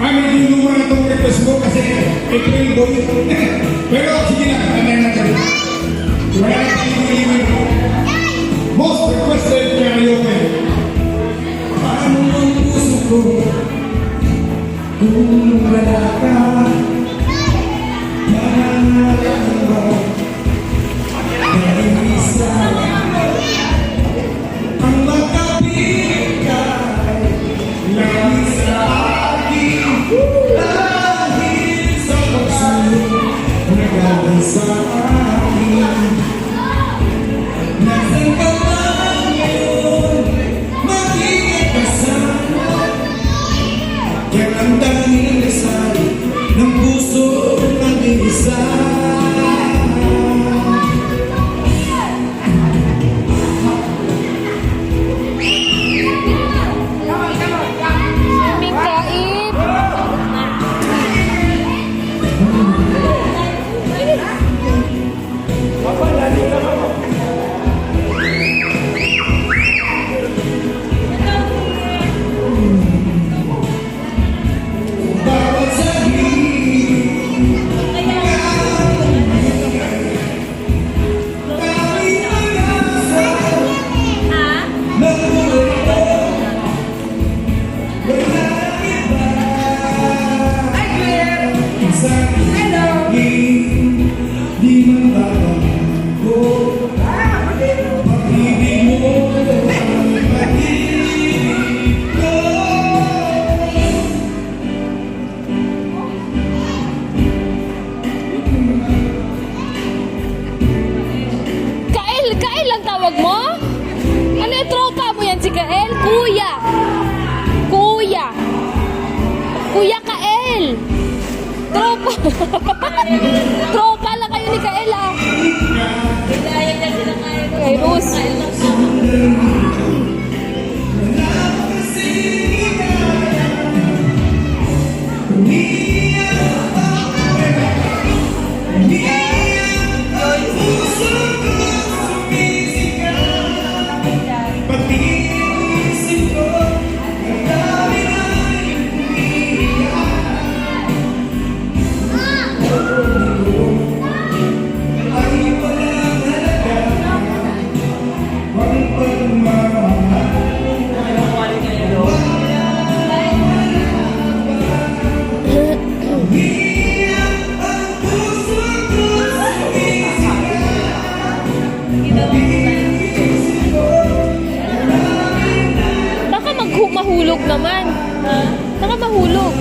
medyo luma na itong request mo kasi April boy. Pero sige na, kamay natin. Wala na tayong most requested karaoke. Paano ang puso ko kung wala ka? Ng puso ng isa. Mikaib. Kael lang tawag mo? Ano yung tropa mo yan si Kael? Kuya. Kuya. Kuya Kael. Tropa. Tropa lang kayo ni Kael ah. Kay Rus. Baka mahulog naman. Baka mahulog.